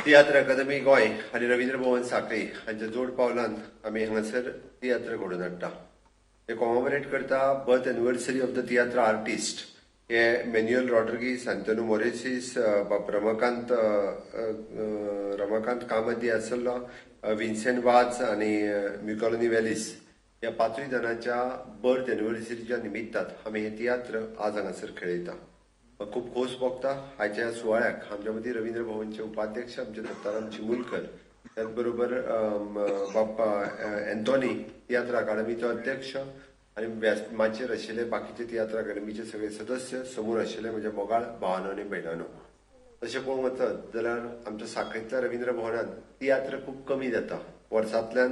तियात्र अकादमी गोय आणि रवींद्र भवन सांखळी हांच्या जोड पावलान आमी हांगासर तियात्र घडोवन हाडटा. हे कॉमेमोरेट करता birth anniversary of the tiatr artist. हे मॅन्युअल रॉड्रिगीस, अँटोनियो मोरेसिस, रमाकांत कामती आसलो, विन्सेंट वाज आणि म्युकॉलनी वेलिस या पाचूय जाणांच्या बर्थ एनिवर्सरीच्या निमित्तान आमी हे तियात्र आज हांगासर खेळयता. खूप खोस भोगता हाच्या सुवाळ्याक आमच्या मदीं रवींद्र भवनचे उपाध्यक्ष आमचे दत्ताराम चिमुलकर, त्याचबरोबर बाप्पा अँटोनी तियात्र अकादमीचो अध्यक्ष आणि व्यासमाचेर आशिल्ले बाकीचे तियात्र अकादमीचे सगळे सदस्य समोर आशिल्ले म्हणजे मोगाळ भावानो आनी भयणानो. तशें पळोवंक वचत जाल्यार आमच्या सांखळीतल्या रवींद्र भवनात तियात्र खूप कमी जाता. वर्सांतल्यान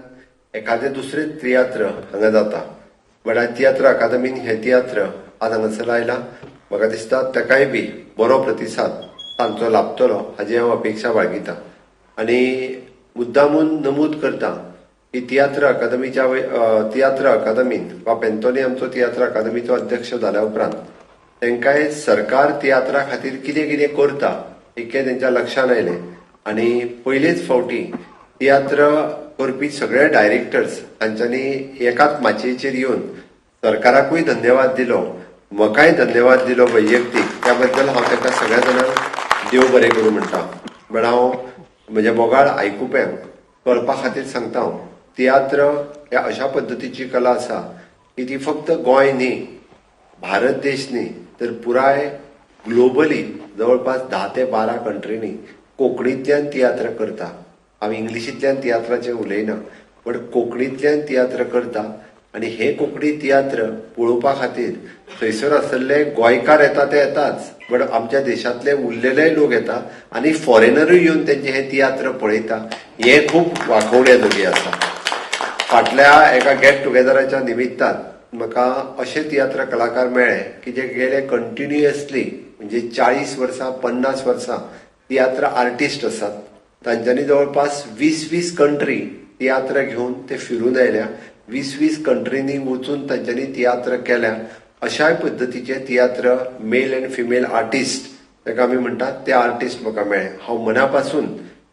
एखादे दुसरे तियात्र हांगा जाता. बट तियात्र अकादमीन हे तियात्र आज हांगासर आयला. म्हाका दिसता ताकाय बी बरो प्रतिसाद तांचो लाभतलो हाची हांव अपेक्षा बाळगिता. आनी मुद्दामून नमूद करता की तियात्र अकादमीन वा पेंतोनी आमचो तियात्र अकादमीचो अध्यक्ष जाल्या उपरांत तांकांय सरकार तियात्रा खातीर कितें कितें करता हें तेंच्या लक्षांत आयलें. आनी पयलेच फावटी तियात्र करपी सगळे डायरेक्टर्स हांच्यांनी एकाच माचयेचेर येवन सरकाराकूय धन्यवाद दिलो, म्हाकाय धन्यवाद दिलो वैयक्तीक. त्याबद्दल हांव ताका सगळ्या जाणांक देव बरें करूं म्हणटा. पण हांव म्हज्या मोगाळ आयकुप्यांक कळपा खातीर सांगता, तियात्र ह्या अशा पद्दतीची कला आसा की ती फक्त गोंय न्ही, भारत देश न्ही, तर पुराय ग्लोबली जवळपास 10 ते 12 कंट्रीनी कोंकणींतल्यान तियात्र करता. हांव इंग्लिशींतल्यान तियात्राचें उलयना, पण कोंकणींतल्यान तियात्र करता. आनी हे कोंकणी तियात्र पळोवपा खातीर थंयसर आसले गोंयकार येता ते येताच, पण आमच्या देशांतले उरलेले लोक येता आनी फॉरेनरूय येवन तेंचे हे तियात्र पळयता. हे खूप वाखवण्याजोगी आसा. फाटल्या एका गेट टुगेदराच्या निमित्तान म्हाका अशे तियात्र कलाकार मेळ्ळे की जे गेले कंटिन्युअसली म्हणजे 40 वर्सां 50 वर्सां तियात्र आर्टिस्ट आसात. तांच्यांनी जवळपास 20 कंट्री तियात्र घेवन ते फिरून आयल्या. 20 कंट्रीनी वचून तांच्यांनी तियात्र केल्या. अशाय पद्दतीचे तियात्र मेल अँड फिमेल आर्टिस्ट ताका आमी म्हणटात ते आर्टिस्ट म्हाका मेळ्ळे. हांव मनापासून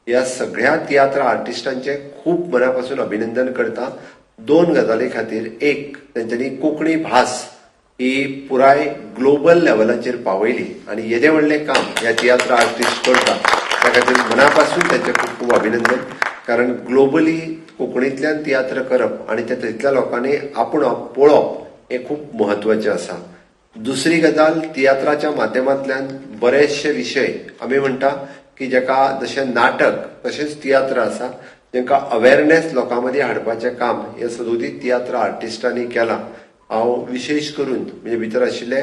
ह्या सगळ्या तियात्र आर्टिस्टांचे खूप मनापासून अभिनंदन करता. 2 गजाली खातीर. एक, तांच्यांनी कोंकणी भास ही पुराय ग्लोबल लेवलाचेर पावयली आनी येदे व्हडलें काम ह्या तियात्र आर्टिस्ट करता त्या खातीर मनापासून तांचे खूप खूप अभिनंदन. कारण ग्लोबली कोंकणींतल्यान तियात्र करप आनी ते थंयतल्या लोकांनी आपुणप पळोवप हे खूप म्हत्वाचें आसा. दुसरी गजाल, तियात्राच्या माध्यमांतल्यान बरेचशे विशय आमी म्हणटा की जेका जशें नाटक तशेंच तियात्र आसा, जेंका अवेरनेस लोकां मदीं हाडपाचें काम हे सदोदीत तियात्र आर्टिस्टांनी केलां. हांव विशेश करून म्हणजे भितर आशिल्ले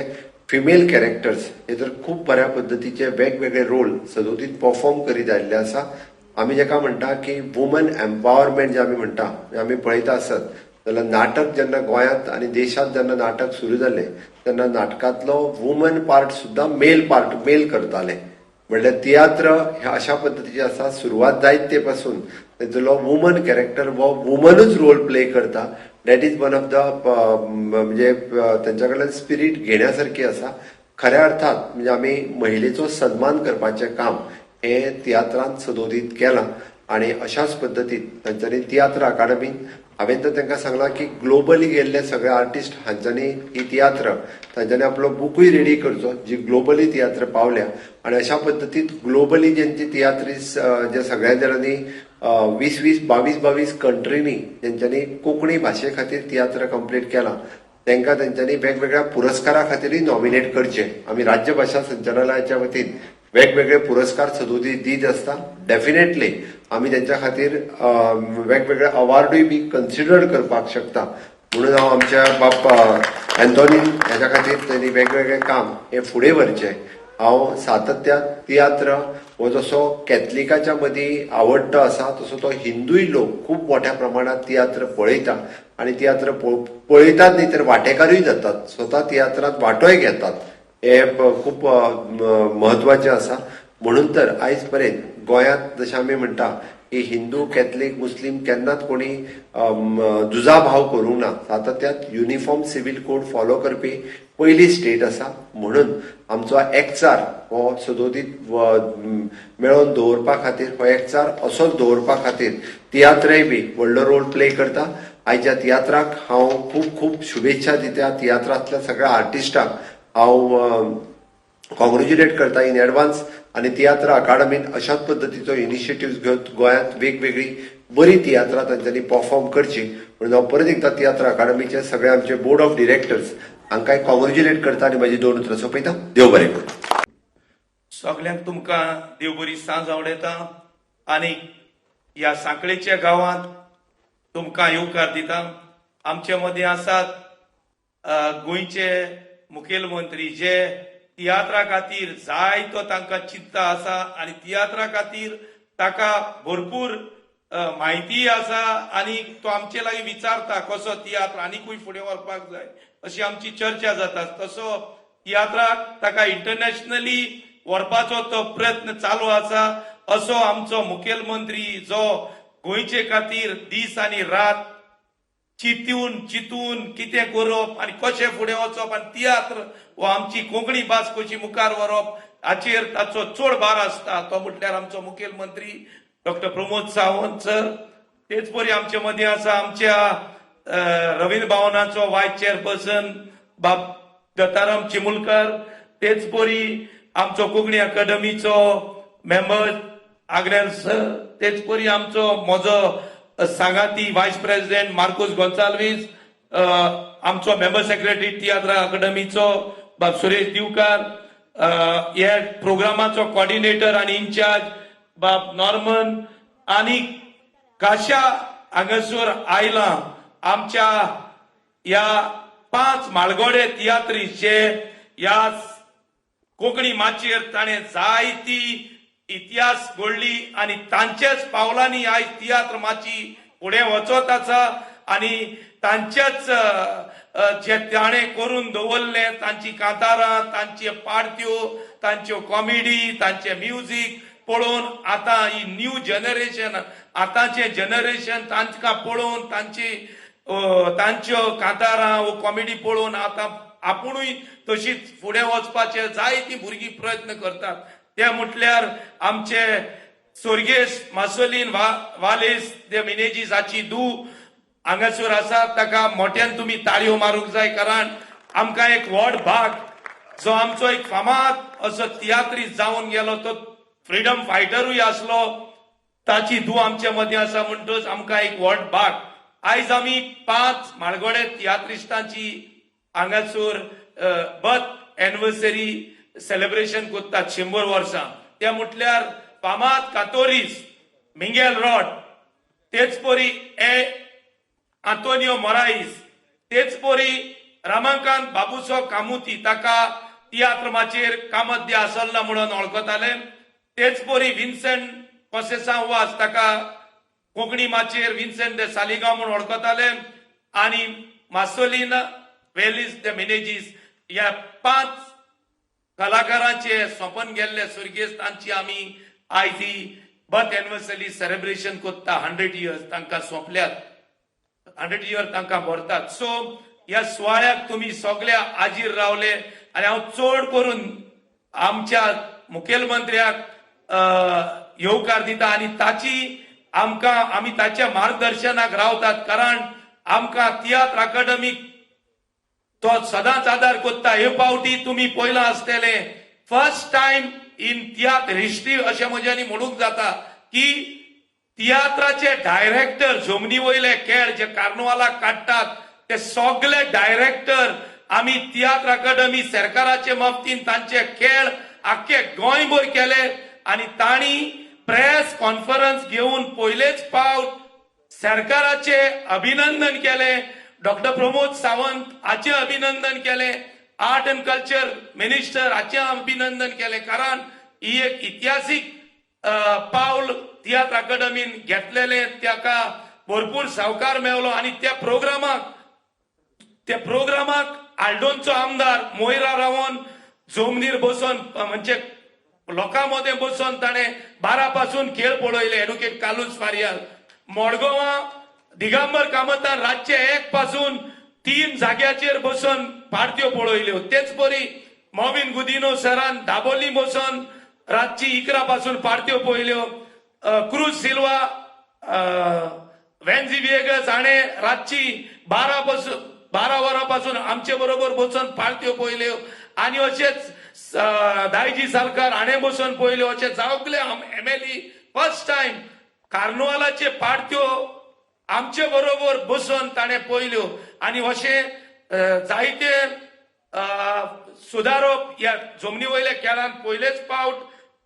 फिमेल कॅरेक्टर्स हे तर खूप बऱ्या पद्दतीचे वेगवेगळे रोल सदोदीत परफॉर्म करीत आयिल्ले आसा. आमी जेका म्हणटा की वुमन एम्पावरमेंट जे आमी म्हणटा, आमी पळयता आसत जाल्यार नाटक जेन्ना गोंयांत आनी देशांत जेन्ना नाटक सुरू जालें तेन्ना नाटकांतलो वुमन पार्ट सुद्दां मेल करताले. म्हणल्यार तियात्र हे अशा पद्दतीचे आसा, सुरवात जायत ते पासून तेजो वुमन कॅरेक्टर वो वुमनूच रोल प्ले करता. That is one of the म्हणजे तेंच्या कडल्यान स्पिरीट घेण्यासारखी आसा. खऱ्या अर्थात म्हणजे आमी महिलेचो सन्मान करपाचें काम हे तियात्रांत सदोदीत केलां. आनी अशाच पद्दतीन तांच्यांनी तियात्र अकादमीन हांवें तर तांकां सांगलां की ग्लोबली गेल्ले सगळे आर्टिस्ट हांच्यांनी ही तियात्र तांच्यांनी आपलो बुकूय रेडी करचो जी ग्लोबली तियात्र पावल्या. आनी अशा पद्दतीन ग्लोबली जेंची तियात्रीस जे सगळ्या जाणांनी 22 कंट्रीनी जेंच्यांनी कोंकणी भाशे खातीर तियात्र कंप्लीट केलां तांकां तेंच्यांनी वेगवेगळ्या पुरस्कारा खातीरय नॉमिनेट करचे. आमी राज्य भाशा संचालनालयाच्या वतीन वेगवेगळे पुरस्कार सदोदीत दीत आसता. डेफिनेटली आमी तेंच्या खातीर वेगवेगळे अवॉर्डूय बी कन्सिडर करपाक शकता. म्हणून हांव आमच्या बाप्पा अँटोनीन हेच्या खातीर त्यांनी वेगवेगळे काम हे फुडें व्हरचें. हांव सातत्यान तियात्र हो जसो कॅथलिकाच्या मदीं आवडटो आसा तसो तो हिंदूय लोक खूप मोठ्या प्रमाणात तियात्र पळयता आनी तियात्र पळयतात न्ही तर वांटेकारूय जातात, स्वता तियात्रांत वांटोय घेतात. हे खूप महत्वाचें आसा. म्हणून तर आयज पर्यंत गोंयांत जशें आमी म्हणटा की हिंदू कॅथलीक मुस्लीम केन्नाच कोणी जुजाभाव करूंक ना. सातत्यात युनिफॉर्म सिव्हिल कोड फॉलो करपी पयली स्टेट आसा. म्हणून आमचो एकचार हो सदोदीत मेळोवन दवरपा खातीर, हो एकचार असोच दवरपा खातीर तियात्रय बी व्हडलो रोल प्ले करता. आयच्या तियात्राक हांव खूब खूब शुभेच्छा दिता. तियात्रांतल्या सगळ्या आर्टिस्टांक हांव कॉंग्रॅच्युलेट करता इन एडवान्स. आनी तियात्र अकादमीन अशाच पद्दतीचो इनिशिएटिव्ह घेवन गोंयांत वेगवेगळी बरी तियात्रां तांच्यांनी परफॉर्म करची म्हणून हांव परत एकदा तियात्र अकादमीचे सगळे आमचे बोर्ड ऑफ डिरेक्टर्स हांकांय कॉंग्रॅच्युलेट करता आनी म्हाजी 2 उतरां सोंपयता. देव बरें करूं. सगळ्यांक तुमकां देव बरी सांज आवडेता आनी ह्या सांखळेच्या गांवांत तुमकां येवकार दिता. आमचे मदीं आसात गोंयचे मुखेलमंत्री जे तियात्रा खातीर जायतो तांकां चिंता आसा आनी तियात्रा खातीर ताका भरपूर म्हायती आसा आनी तो आमचे लागीं विचारता कसो तियात्र आनीकूय फुडें व्हरपाक जाय अशी आमची चर्चा जाता. तसो तियात्राक ताका इंटरनॅशनली व्हरपाचो तो प्रयत्न चालू आसा. असो आमचो मुखेलमंत्री जो गोंयचे खातीर दीस आनी रात चिंतून कितें करप आनी कशें फुडें वचप आनी तियात्र वो आमची कोंकणी भास कशी मुखार व्हरप हाचेर ताचो चड भार आसता. तो म्हटल्यार आमचो मुखेलमंत्री डॉक्टर प्रमोद सावंत सर. तेच परी आमचे मदीं आसा आमच्या रवींद्र भवनाचो वायस चेअरपर्सन बाब दत्ताराम चिमुलकर. तेच परी आमचो कोंकणी अकादमीचो मेंबर आग्नेल सर. तेच परी आमचो म्हजो सांगाती वायस प्रेसिडेंट मार्कोस गोन्साल्वीस. आमचो मेंबर सेक्रेटरी तियात्रा अकादमीचो बाब सुरेश दिवकार. ह्या प्रोग्रामाचो कोऑर्डिनेटर आनी इन्चार्ज बाब नॉर्मन आनी काशा हांगासर आयला आमच्या ह्या 5 माळगोडे तियात्रीस्ट जे ह्या कोंकणी माचयेर ताणें जायती इतिहास घडली आनी तांच्याच पावलांनी आयज तियात्र माची फुडें वचत आसा आनी तांच्याच जे ताणें करून दवरले तांची कांतारां, तांचे पार्ट्यो, तांच्यो कॉमेडी, तांचे म्युझिक पळोवन आतां ही न्यू जनरेशन आतांचे जनरेशन तांकां पळोवन तांच्यो कांतारां वो कॉमेडी पळोवन आतां आपुणूय तशीच फुडें वचपाचे जायतीं भुरगीं प्रयत्न करतात. ते म्हटल्यार आमचे स्वर्गेस मासोलीन वालेस दे मिनेजीस हाची धूव हांगासर आसा. ताका मोठ्यान तुमी ताळयो मारूंक जाय कारण आमकां एक व्हड भाग जो आमचो एक फामाद असो तियात्रीस्ट जावन गेलो तो फ्रीडम फायटरूय आसलो. ताची धूव आमचे मदीं आसा म्हणटच आमकां एक व्हड भाग. आयज आमी 5 माळगोडे तियात्रिस्टांची हांगासर बर्थ एनिवर्सरी सेलिब्रेशन करतात 100 वर्सां. ते म्हटल्यार फामाद कातोरीस मिंगेल रॉड. तेच परी आंतोनियो मोराईस. तेच परी रामाकांत बाबूसो कामुती ताका तियात्र माचेर कामत आसल्लो म्हणून वळखताले. तेच परी विन्सेंट कोसेसांवास ताका कोंकणी माचेर विन्सेंट दे सालिगांव म्हणून वळखताले आनी मासोलीन वेलीस दे मिनेजीस ह्या 5 कलाकारांचे सोंपन गेल्ले सुर्गेस्त तांची आमी आयज ही बर्थ एनिवर्सरी सेलिब्रेशन करता. 100 इयर्स तांकां सोंपल्यात. 100 इयर्स तांकां भरतात. सो ह्या सुवाळ्याक तुमी सगळे हाजीर रावले आनी हांव चड करून आमच्या मुखेलमंत्र्याक येवकार दिता आनी आमी ताच्या मार्गदर्शनाक रावतात कारण आमकां तियात्र अकादमीक तो सदांच आदार करता. हे फावटी तुमी पळयलां आसतले first time in tiatr history अशें म्हज्यानी म्हणूंक जाता की तियात्राचे डायरेक्टर जमनी वयले खेळ जे कार्नवालाक काडटात ते सगळे डायरेक्टर आमी तियात्र अकादमी सरकाराचे मफतीन तांचे खेळ आख्खे गोंयभर केले आनी तांणी प्रेस कॉन्फरन्स घेवन पयलेच फावट सरकाराचे अभिनंदन केले. डॉक्टर प्रमोद सावंत हाचे अभिनंदन केले. आर्ट अँड कल्चर मिनिस्टर हाचे अभिनंदन केले कारण ही एक इतिहासीक पावल तियात्र अकादमीन घेतलेले. ताका भरपूर सहकार मेळलो आनी त्या प्रोग्रामाक आल्डोनचो आमदार मोयरा रावोन जमनीर बसून म्हणजे लोकां मदें बसून ताणें 12 पासून खेळ पळयले. एडव्होकेट कालूस फारियाल. मडगांवां दिगंबर कामतान रातचे 1 पासून 3 जाग्याचेर बसून पार्ट्यो पळयल्यो. तेच बरी मॉविन गुदिनो सरान दाबोली बसून रातची 11 पासून पार्ट्यो पळयल्यो. क्रूज सिल्वा वेन्झी विएगस हाणें रातची 12 वरां पासून आमचे बरोबर बसून पार्ट्यो पळयल्यो. आनी अशेंच दायजी सरकार हाणें बसून पळयल्यो. अशें जावकले एमएलए फर्स्ट टाइम कार्निवालाचे पार्ट्यो आमचे बरोबर बसून ताणें पळयल्यो. आनी अशें जायते सुदारप ह्या जमनी वयल्या खेळांत पयलेच फावट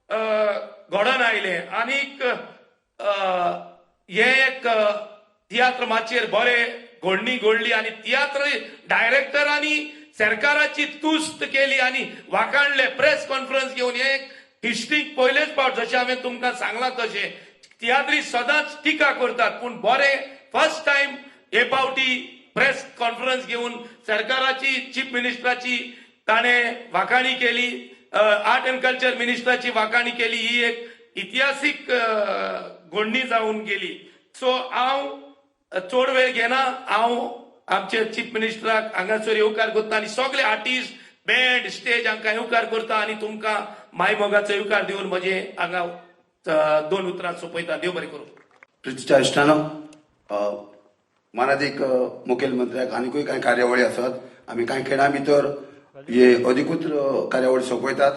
घडोवन आयले. आनीक हे एक तियात्र माचयेर बरें घडणी घडली आनी तियात्र डायरेक्टरांनी सरकाराची तुस्त केली आनी वाखाणले. प्रेस कॉन्फरन्स घेवन हे एक हिस्ट्रीक पयलेच फावट. जशें हांवें तुमकां सांगलां तशें तियात्री सदांच टिका करतात पूण बरें फर्स्ट टाइम हे फावटी प्रेस कॉन्फरन्स घेवन सरकाराची चीफ मिनिस्टराची ताणें वाखाणी केली. आर्ट अँड कल्चर मिनिस्टराची वाखाणी केली. ही एक इतिहासीक घडणी जावन गेली. सो हांव चड वेळ घेना. हांव आमचे चीफ मिनिस्टराक हांगासर येवकार करता आनी सगळे आर्टिस्ट बँड स्टेज हांकां येवकार करता आनी तुमकां मायमोगाचो येवकार दिवन म्हजे हांगा 2 उतरां सोंपयता. देव बरें करूं. प्रितीच्या इश्टानो, मानादीक मुखेलमंत्र्याक आनीकूय कांय कार्यावळी आसात. आमी कांय खिणां भितर हे अधिकृत कार्यावळी सोंपयतात.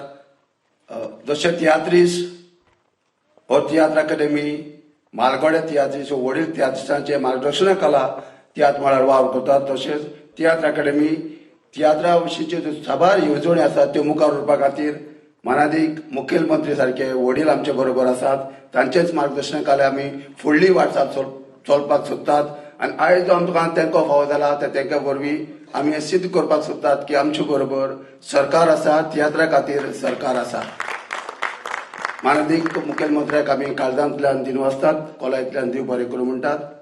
जशे तियात्रीस हो तियात्र अकादेमी मालगोड्या तियात्रीस वडील तियात्रिस्टांचे मार्गदर्शना खाला तियात्र मळार वावर करतात. तशेंच तियात्र अकादेमी तियात्रा विशींच्यो ज्यो साबार येवजणी आसात त्यो मुखार व्हरपा खातीर मानादीक मुखेलमंत्री सारखे वडील आमचे बरोबर आसात. तांचेच मार्गदर्शना खाला आमी फुडली वाटचाल चलपाक सोदतात. आनी आयज जो आमकां तेंको फावो जाला तेंका वरवीं आमी हें सिद्ध करपाक सोदतात की आमचे बरोबर सरकार आसा. तियात्रा खातीर सरकार आसा. माननीय मुखेलमंत्र्याक आमी काळजांतल्यान दिनवासतात, कोलायतल्यान देव बरें करूं म्हणटात.